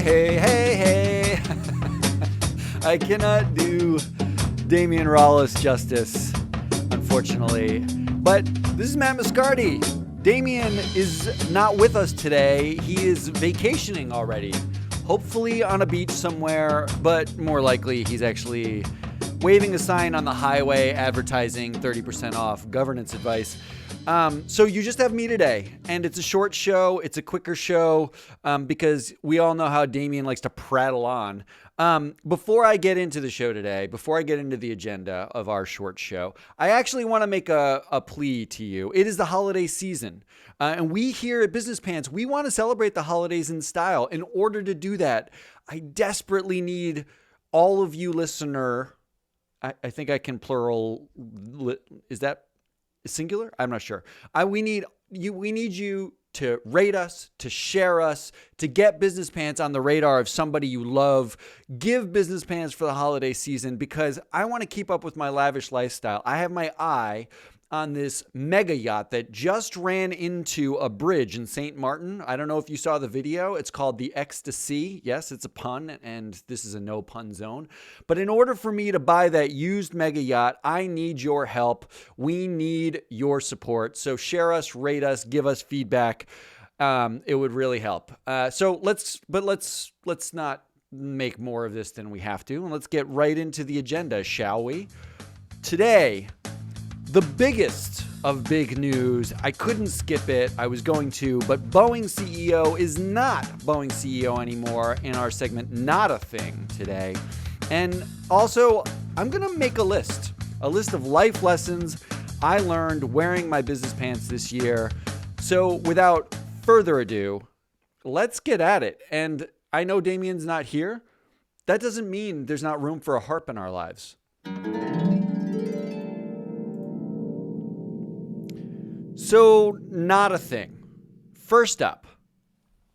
Hey. I cannot do Damion Rollis justice, unfortunately. But this is Matt Moscardi. Damion is not with us today. He is vacationing already. Hopefully on a beach somewhere, but more likely he's actually waving a sign on the highway advertising 30% off governance advice. So you just have me today, and it's a short show. It's a quicker show because we all know how Damion likes to prattle on. Before I get into the show today, before I get into the agenda of our short show, I actually want to make a plea to you. It is the holiday season, and we here at Business Pants, we want to celebrate the holidays in style. In order to do that, I desperately need all of you listener. I think I can plural. Is that singular? I'm not sure. We need you to rate us, to share us, to get Business Pants on the radar of somebody you love. Give Business Pants for the holiday season because I want to keep up with my lavish lifestyle. I have my eye on this mega yacht that just ran into a bridge in St. Martin. I don't know if you saw the video. It's called the Ecstasy. Yes, it's a pun, and this is a no pun zone. But in order for me to buy that used mega yacht, I need your help. We need your support. So share us, rate us, give us feedback. It would really help. So let's not make more of this than we have to. And let's get right into the agenda, shall we? Today, the biggest of big news. I couldn't skip it. I was going to, but Boeing CEO is not Boeing CEO anymore in our segment Not a Thing today. And also, I'm going to make a list of life lessons I learned wearing my business pants this year. So without further ado, let's get at it. And I know Damion's not here. That doesn't mean there's not room for a harp in our lives. So, not a thing. First up,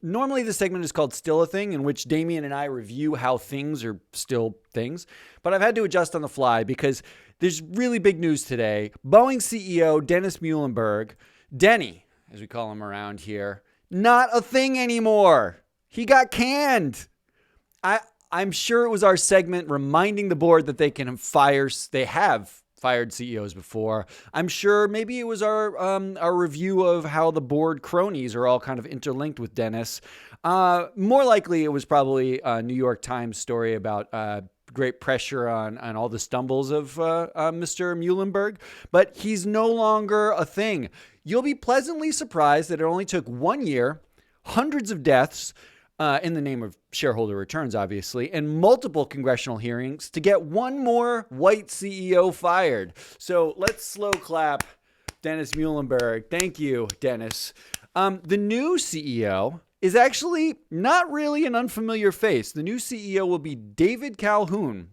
normally this segment is called Still a Thing, in which Damion and I review how things are still things. But I've had to adjust on the fly because there's really big news today. Boeing CEO Dennis Muilenburg, Denny, as we call him around here, not a thing anymore. He got canned. I'm sure it was our segment reminding the board that they have fired CEOs before. I'm sure maybe it was our review of how the board cronies are all kind of interlinked with Dennis. More likely it was probably a New York Times story about great pressure on all the stumbles of Mr. Muilenburg, but he's no longer a thing. You'll be pleasantly surprised that it only took 1 year, hundreds of deaths, in the name of shareholder returns, obviously, and multiple congressional hearings to get one more white CEO fired. So let's slow clap Dennis Muilenburg. Thank you, Dennis. The new CEO is actually not really an unfamiliar face. The new CEO will be David Calhoun,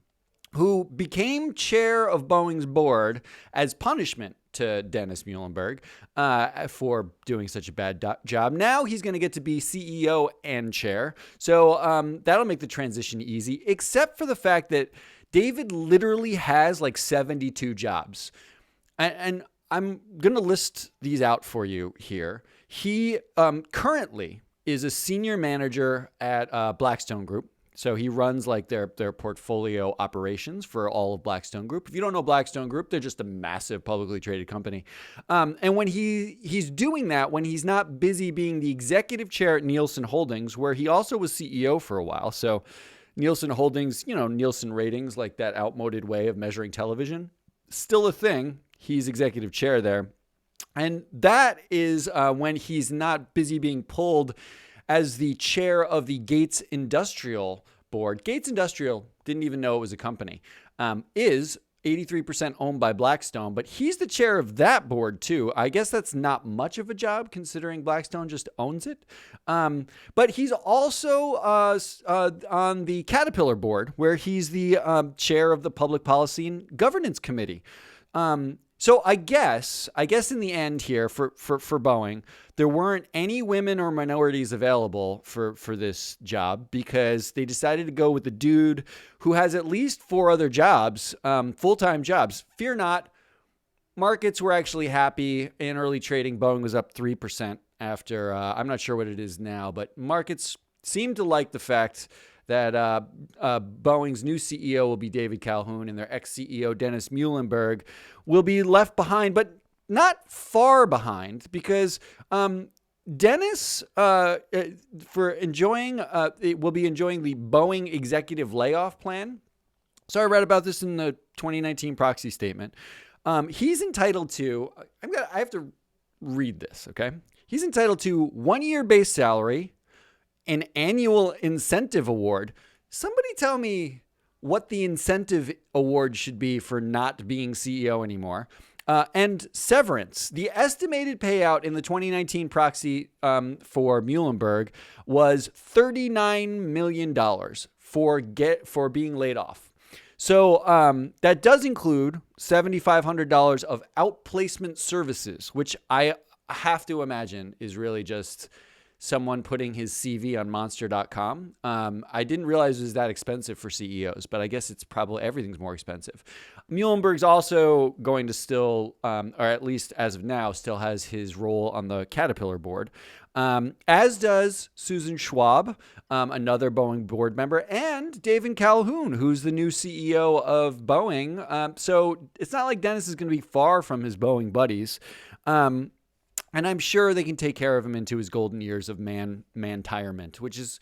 who became chair of Boeing's board as punishment to Dennis Muilenburg for doing such a bad job. Now he's going to get to be CEO and chair. So that'll make the transition easy, except for the fact that David literally has like 72 jobs. And I'm going to list these out for you here. He currently is a senior manager at Blackstone Group. So he runs like their portfolio operations for all of Blackstone Group. If you don't know Blackstone Group, they're just a massive publicly traded company. And when he's doing that, when he's not busy being the executive chair at Nielsen Holdings, where he also was CEO for a while. So Nielsen Holdings, Nielsen ratings, like that outmoded way of measuring television, still a thing. He's executive chair there. And that is when he's not busy being pulled as the chair of the Gates Industrial Board. Gates Industrial, didn't even know it was a company, is 83% owned by Blackstone, but he's the chair of that board too. I guess that's not much of a job considering Blackstone just owns it. But he's also on the Caterpillar board, where he's the chair of the Public Policy and Governance Committee. So I guess in the end here for Boeing, there weren't any women or minorities available for this job because they decided to go with the dude who has at least 4 other jobs, full-time jobs. Fear not, markets were actually happy in early trading. Boeing was up 3% after, I'm not sure what it is now, but markets seem to like the fact that Boeing's new CEO will be David Calhoun and their ex-CEO Dennis Muhlenberg will be left behind, but not far behind, because Dennis will be enjoying the Boeing executive layoff plan. So I read about this in the 2019 proxy statement. He's entitled to, I have to read this, okay? He's entitled to 1 year base salary, an annual incentive award. Somebody tell me what the incentive award should be for not being CEO anymore. And severance. The estimated payout in the 2019 proxy for Muhlenberg was $39 million for being laid off. So that does include $7,500 of outplacement services, which I have to imagine is really just someone putting his CV on monster.com. I didn't realize it was that expensive for CEOs, but I guess it's probably everything's more expensive. Muhlenberg's also going to still, or at least as of now, still has his role on the Caterpillar board, as does Susan Schwab, another Boeing board member, and David Calhoun, who's the new CEO of Boeing. So it's not like Dennis is going to be far from his Boeing buddies. And I'm sure they can take care of him into his golden years of man-tirement, which is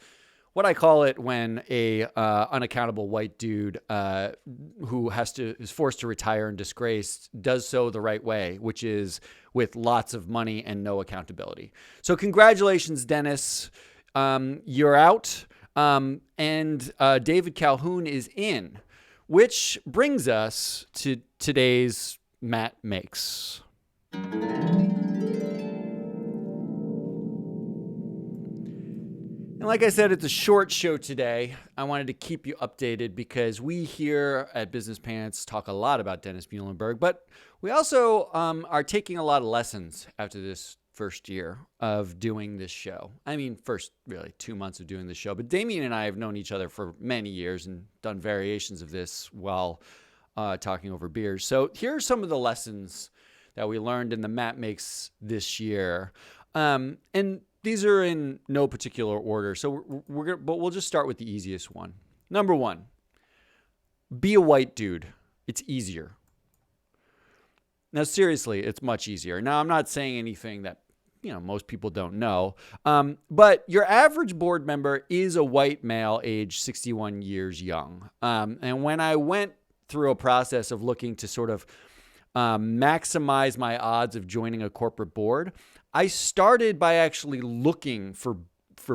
what I call it when a unaccountable white dude who is forced to retire in disgrace does so the right way, which is with lots of money and no accountability. So congratulations, Dennis. You're out. And David Calhoun is in, which brings us to today's Matt Makes. And like I said, it's a short show today. I wanted to keep you updated because we here at Business Pants talk a lot about Dennis Muhlenberg, but we also are taking a lot of lessons after this first year of doing this show. I mean, first really 2 months of doing this show, but Damion and I have known each other for many years and done variations of this while talking over beers. So here are some of the lessons that we learned in the Matt Makes this year. And these are in no particular order, so but we'll just start with the easiest one. Number one, be a white dude. It's easier. Now, seriously, it's much easier. Now, I'm not saying anything that most people don't know, but your average board member is a white male, age 61 years young. And when I went through a process of looking to sort of maximize my odds of joining a corporate board, I started by actually looking for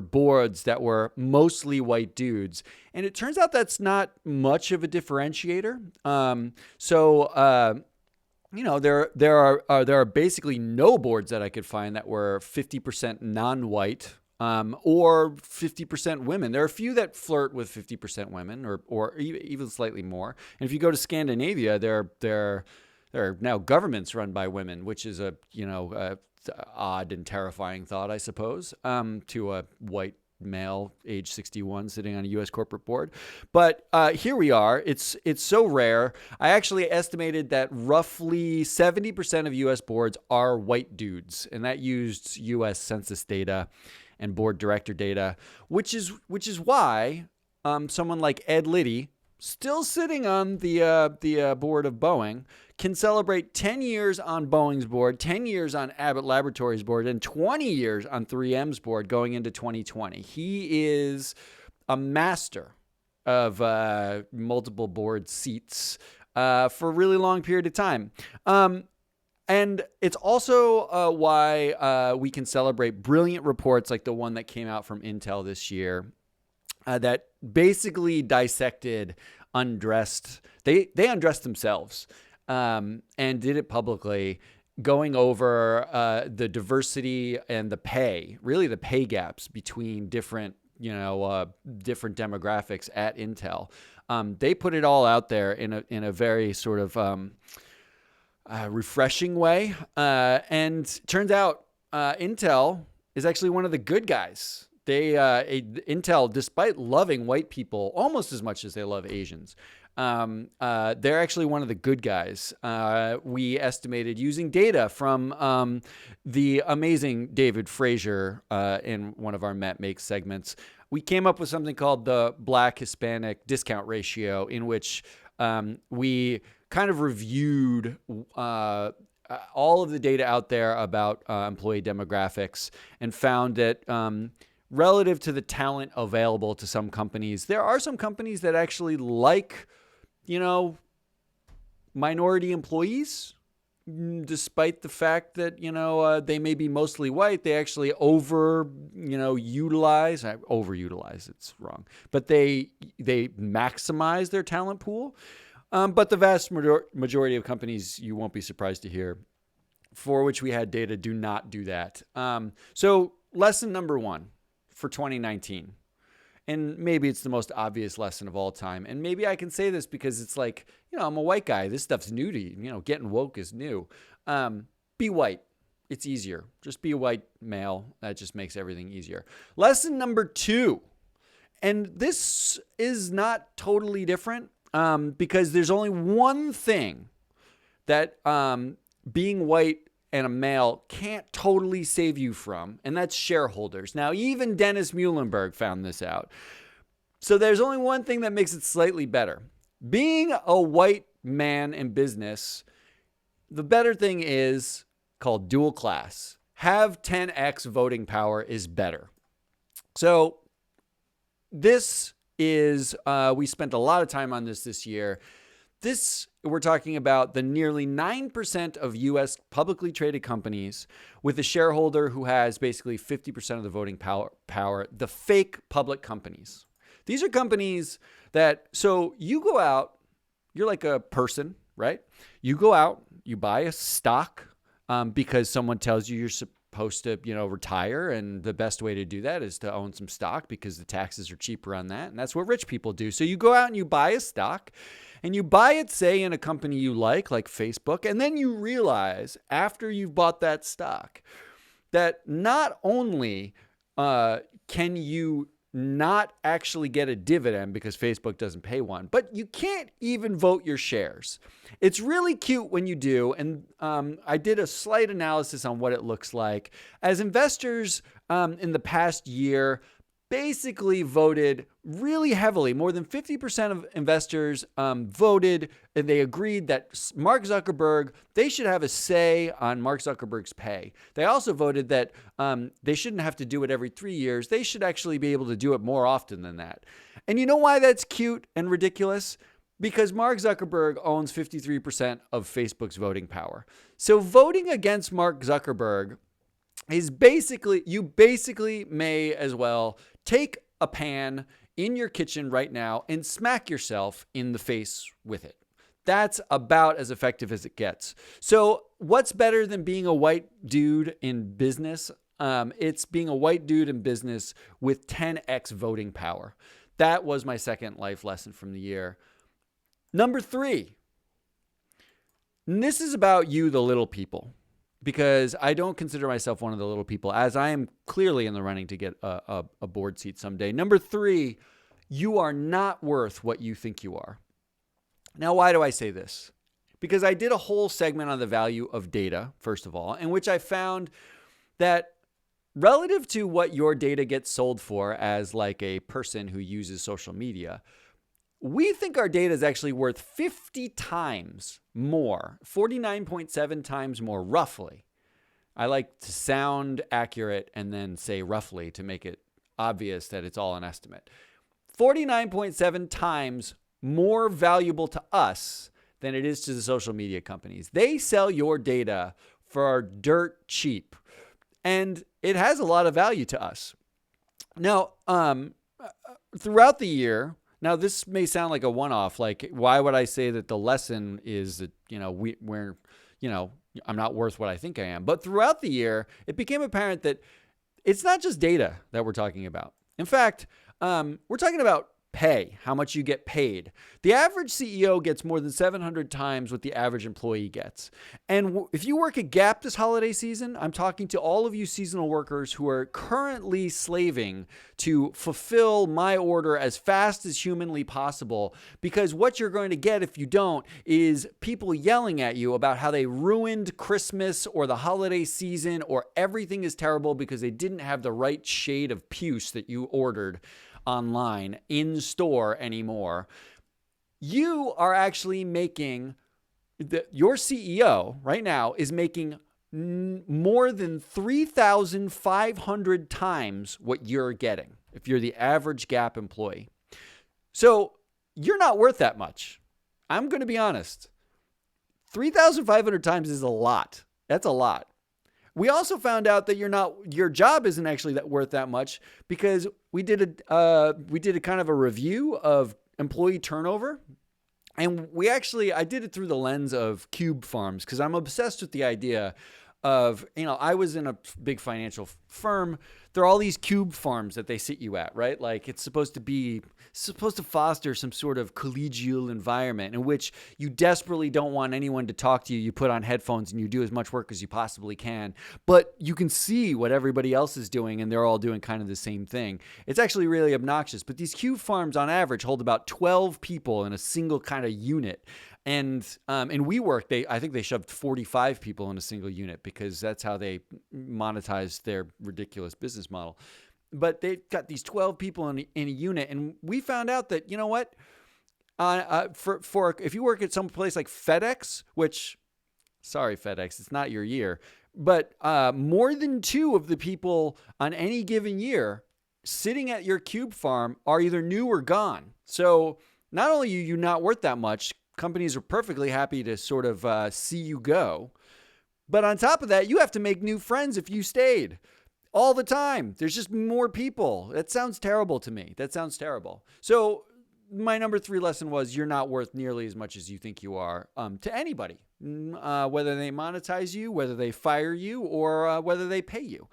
boards that were mostly white dudes, and it turns out that's not much of a differentiator. There are basically no boards that I could find that were 50% non-white or 50% women. There are a few that flirt with 50% women or even slightly more. And if you go to Scandinavia, there are now governments run by women, which is a odd and terrifying thought, I suppose, to a white male age 61 sitting on a U.S. corporate board. But here we are. It's so rare. I actually estimated that roughly 70% of U.S. boards are white dudes, and that used U.S. Census data and board director data, which is why someone like Ed Liddy, still sitting on the board of Boeing, can celebrate 10 years on Boeing's board, 10 years on Abbott Laboratories' board, and 20 years on 3M's board going into 2020. He is a master of multiple board seats for a really long period of time. And it's also why we can celebrate brilliant reports like the one that came out from Intel this year that basically dissected they undressed themselves and did it publicly, going over the diversity and the pay gaps between different demographics at Intel. They put it all out there in a very sort of refreshing way. And turns out Intel is actually one of the good guys. Intel, despite loving white people almost as much as they love Asians, they're actually one of the good guys. We estimated using data from the amazing David Frazier in one of our Matt Makes segments. we came up with something called the Black Hispanic discount ratio, in which we kind of reviewed all of the data out there about employee demographics and found that relative to the talent available to some companies, there are some companies that actually like, minority employees, despite the fact that, they may be mostly white. They actually overutilize, it's wrong, but they maximize their talent pool. But the vast majority of companies, you won't be surprised to hear, for which we had data, do not do that. So lesson number 1 for 2019, and maybe it's the most obvious lesson of all time. And maybe I can say this because it's like, I'm a white guy. This stuff's new to you. Getting woke is new. Be white. It's easier. Just be a white male. That just makes everything easier. Lesson number 2, and this is not totally different. Because there's only one thing that being white and a male can't totally save you from, and that's shareholders. Now, even Dennis Muhlenberg found this out. So there's only one thing that makes it slightly better. Being a white man in business, the better thing is called dual class. Have 10x voting power is better. So this is, we spent a lot of time on this year. We're talking about the nearly 9% of U.S. publicly traded companies with a shareholder who has basically 50% of the voting power, the fake public companies. These are companies that, so you go out, you're like a person, right? You go out, you buy a stock because someone tells you you're supposed to, retire. And the best way to do that is to own some stock because the taxes are cheaper on that. And that's what rich people do. So you go out and you buy a stock and you buy it, say, in a company you like Facebook. And then you realize after you've bought that stock that not only can you not actually get a dividend because Facebook doesn't pay one, but you can't even vote your shares. It's really cute when you do. And I did a slight analysis on what it looks like. As investors in the past year basically voted really heavily. More than 50% of investors voted, and they agreed that Mark Zuckerberg, they should have a say on Mark Zuckerberg's pay. They also voted that they shouldn't have to do it every 3 years. They should actually be able to do it more often than that. And you know why that's cute and ridiculous? Because Mark Zuckerberg owns 53% of Facebook's voting power. So voting against Mark Zuckerberg is you basically may as well take a pan in your kitchen right now and smack yourself in the face with it. That's about as effective as it gets. So what's better than being a white dude in business? It's being a white dude in business with 10x voting power. That was my second life lesson from the year. Number 3, and this is about you, the little people, because I don't consider myself one of the little people, as I am clearly in the running to get a board seat someday. Number 3, you are not worth what you think you are. Now, why do I say this? Because I did a whole segment on the value of data, first of all, in which I found that relative to what your data gets sold for as like a person who uses social media, we think our data is actually worth 50 times more, 49.7 times more, roughly. I like to sound accurate and then say roughly to make it obvious that it's all an estimate. 49.7 times more valuable to us than it is to the social media companies. They sell your data for dirt cheap, and it has a lot of value to us. Now, throughout the year, now, this may sound like a one-off. Like, why would I say that the lesson is that, I'm not worth what I think I am? But throughout the year, it became apparent that it's not just data that we're talking about. In fact, we're talking about pay, how much you get paid. The average CEO gets more than 700 times what the average employee gets. And if you work at Gap this holiday season, I'm talking to all of you seasonal workers who are currently slaving to fulfill my order as fast as humanly possible, because what you're going to get if you don't is people yelling at you about how they ruined Christmas or the holiday season, or everything is terrible because they didn't have the right shade of puce that you ordered online in store anymore. You are actually making your CEO right now is making more than 3,500 times what you're getting if you're the average Gap employee. So you're not worth that much. I'm going to be honest. 3,500 times is a lot. That's a lot. We also found out that your job isn't actually worth that much, because we did a kind of a review of employee turnover, and I did it through the lens of cube farms, because I'm obsessed with the idea of, I was in a big financial firm. There are all these cube farms that they sit you at, right? Like it's supposed to foster some sort of collegial environment in which you desperately don't want anyone to talk to you. You put on headphones and you do as much work as you possibly can, but you can see what everybody else is doing and they're all doing kind of the same thing. It's actually really obnoxious, but these cube farms on average hold about 12 people in a single kind of unit. And in WeWork, I think they shoved 45 people in a single unit, because that's how they monetize their ridiculous business model. But they've got these 12 people in a unit, and we found out that, you know what? For if you work at some place like FedEx, which, sorry FedEx, it's not your year, but more than 2 of the people on any given year sitting at your cube farm are either new or gone. So not only are you not worth that much, companies are perfectly happy to sort of see you go. But on top of that, you have to make new friends if you stayed all the time. There's just more people. That sounds terrible to me. That sounds terrible. So my number 3 lesson was, you're not worth nearly as much as you think you are to anybody, whether they monetize you, whether they fire you, or whether they pay you.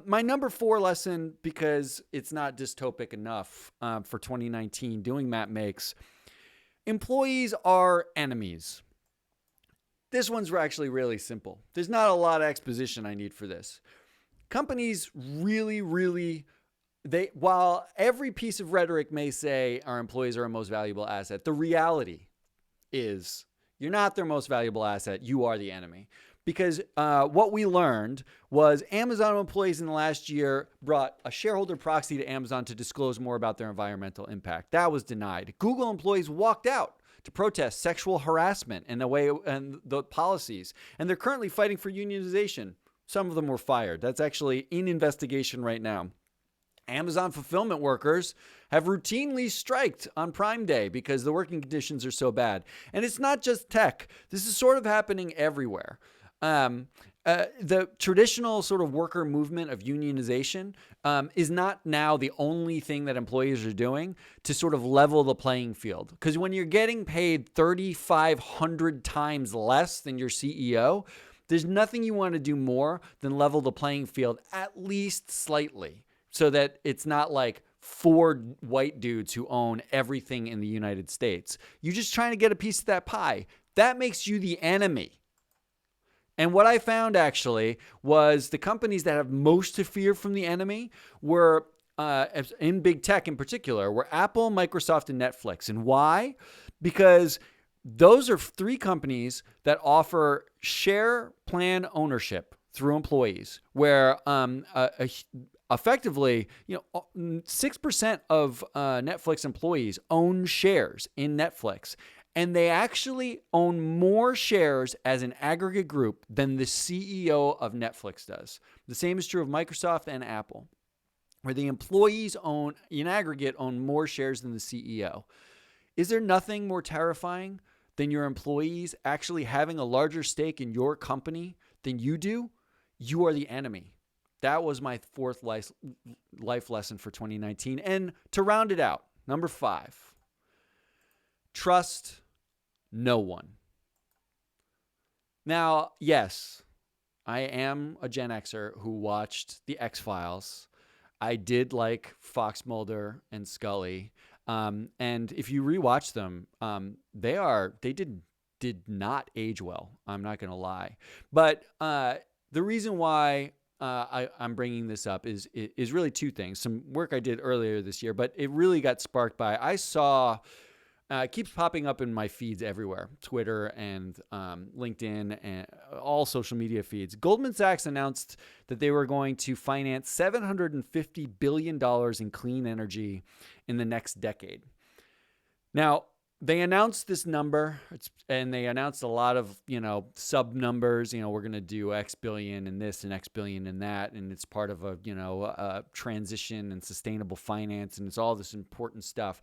My number 4 lesson, because it's not dystopic enough for 2019, doing Matt Makes, employees are enemies. This one's actually really simple. There's not a lot of exposition I need for this. Companies really, while every piece of rhetoric may say our employees are our most valuable asset, the reality is you're not their most valuable asset. You are the enemy. Because what we learned was Amazon employees in the last year brought a shareholder proxy to Amazon to disclose more about their environmental impact. That was denied. Google employees walked out to protest sexual harassment and the policies, and they're currently fighting for unionization. Some of them were fired. That's actually in investigation right now. Amazon fulfillment workers have routinely striked on Prime Day because the working conditions are so bad. And it's not just tech. This is sort of happening everywhere. The traditional sort of worker movement of unionization is not now the only thing that employers are doing to sort of level the playing field. Because when you're getting paid 3,500 times less than your CEO, there's nothing you want to do more than level the playing field at least slightly, so that it's not like 4 white dudes who own everything in the United States. You're just trying to get a piece of that pie. That makes you the enemy. And what I found actually was the companies that have most to fear from the enemy were, in big tech in particular, were Apple, Microsoft, and Netflix. And why? Because those are 3 companies that offer share plan ownership through employees, where effectively, 6% of Netflix employees own shares in Netflix. And they actually own more shares as an aggregate group than the CEO of Netflix does. The same is true of Microsoft and Apple, where the employees in aggregate, own more shares than the CEO. Is there nothing more terrifying than your employees actually having a larger stake in your company than you do? You are the enemy. That was my 4th life lesson for 2019. And to round it out, number 5, trust no one. Now, yes, I am a Gen Xer who watched The X-Files. I did like Fox Mulder and Scully. And if you rewatch them, they did not age well. I'm not going to lie. But the reason why I'm bringing this up is really two things. Some work I did earlier this year, but it really got sparked by, I saw, it keeps popping up in my feeds everywhere, Twitter and LinkedIn and all social media feeds. Goldman Sachs announced that they were going to finance $750 billion in clean energy in the next decade. Now, they announced this number, and they announced a lot of, sub numbers. We're going to do X billion in this and X billion in that, and it's part of a transition and sustainable finance, and it's all this important stuff.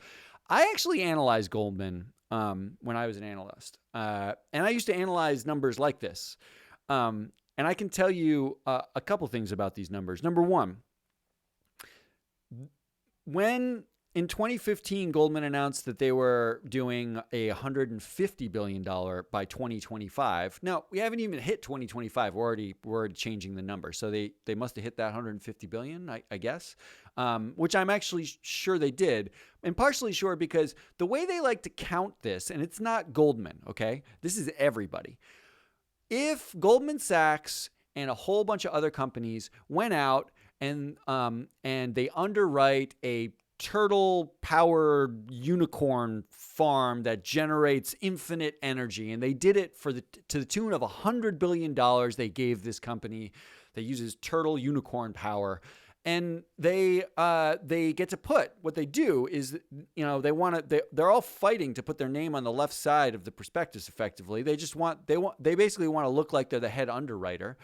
I actually analyzed Goldman when I was an analyst, and I used to analyze numbers like this. And I can tell you a couple things about these numbers. Number one, when in 2015, Goldman announced that they were doing a $150 billion by 2025. Now, we haven't even hit 2025. We're already changing the number. So they must have hit that $150 billion, I guess, which I'm actually sure they did. And partially sure because the way they like to count this, and it's not Goldman, okay? This is everybody. If Goldman Sachs and a whole bunch of other companies went out and they underwrite a turtle-powered unicorn farm that generates infinite energy, and they did it to the tune of $100 billion they gave this company that uses turtle unicorn power, and they get to put, what they do is, they're all fighting to put their name on the left side of the prospectus. Effectively, they basically want to look like they're the head underwriter.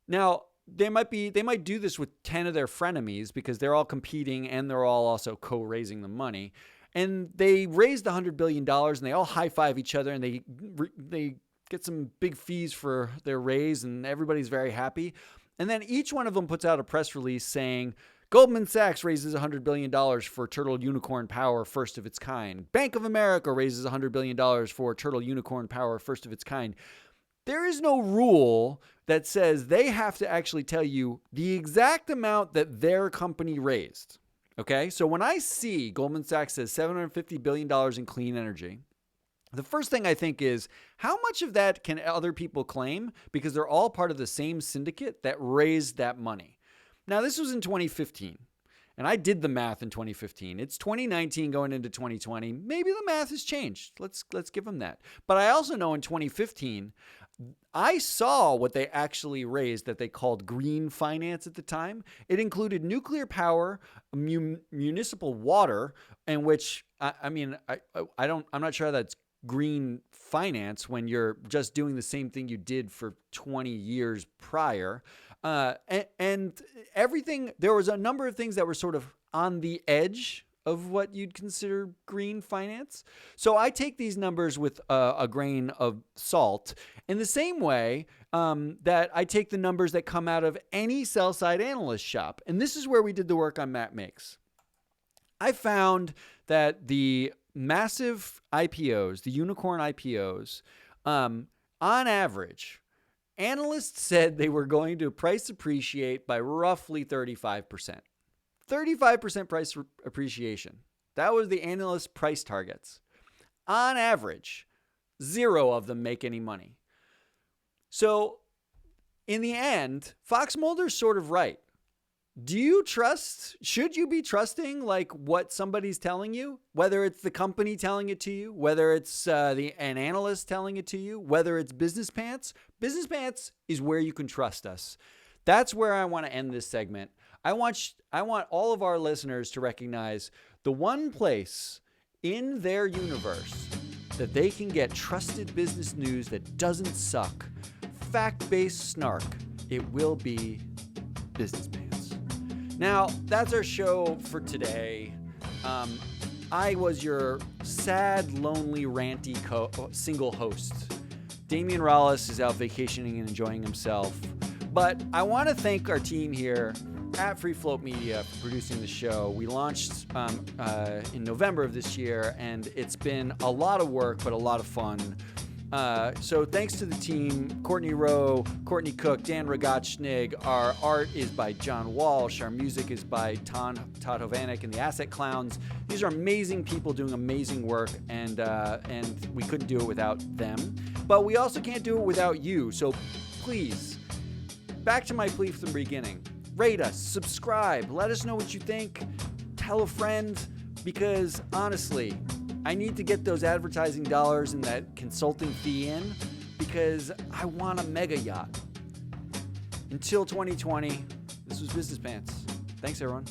Now, They might do this with 10 of their frenemies because they're all competing and they're all also co-raising the money. And they raised the $100 billion and they all high-five each other and they get some big fees for their raise and everybody's very happy. And then each one of them puts out a press release saying, Goldman Sachs raises $100 billion for Turtle Unicorn Power, first of its kind. Bank of America raises $100 billion for Turtle Unicorn Power, first of its kind. There is no rule that says they have to actually tell you the exact amount that their company raised. Okay? So when I see Goldman Sachs says $750 billion in clean energy, the first thing I think is, how much of that can other people claim? Because they're all part of the same syndicate that raised that money. Now, this was in 2015. And I did the math in 2015. It's 2019 going into 2020. Maybe the math has changed. Let's give them that. But I also know in 2015, I saw what they actually raised that they called green finance at the time. It included nuclear power, municipal water, and which I'm not sure that's green finance when you're just doing the same thing you did for 20 years prior. And everything, there was a number of things that were sort of on the edge of what you'd consider green finance. So I take these numbers with a grain of salt in the same way that I take the numbers that come out of any sell-side analyst shop. And this is where we did the work on Matt Makes. I found that the massive IPOs, the unicorn IPOs, on average, analysts said they were going to price appreciate by roughly 35%. 35% price appreciation. That was the analyst price targets. On average, 0 of them make any money. So in the end, Fox Mulder's sort of right. Should you be trusting like what somebody's telling you? Whether it's the company telling it to you, whether it's an analyst telling it to you, whether it's Business Pants. Business Pants is where you can trust us. That's where I want to end this segment. I want all of our listeners to recognize the one place in their universe that they can get trusted business news that doesn't suck, fact-based snark. It will be Business Pants. Now, that's our show for today. I was your sad, lonely, ranty single host. Damion Rollis is out vacationing and enjoying himself. But I want to thank our team here at Free Float Media for producing the show. We launched in November of this year, and it's been a lot of work, but a lot of fun. So thanks to the team, Courtney Rowe, Courtney Cook, Dan Rogotchnig. Our art is by John Walsh. Our music is by Todd Hovanek and the Asset Clowns. These are amazing people doing amazing work, and we couldn't do it without them. But we also can't do it without you. So please, back to my plea from the beginning. Rate us, subscribe, let us know what you think, tell a friend, because honestly, I need to get those advertising dollars and that consulting fee in because I want a mega yacht. Until 2020, this was Business Pants. Thanks, everyone.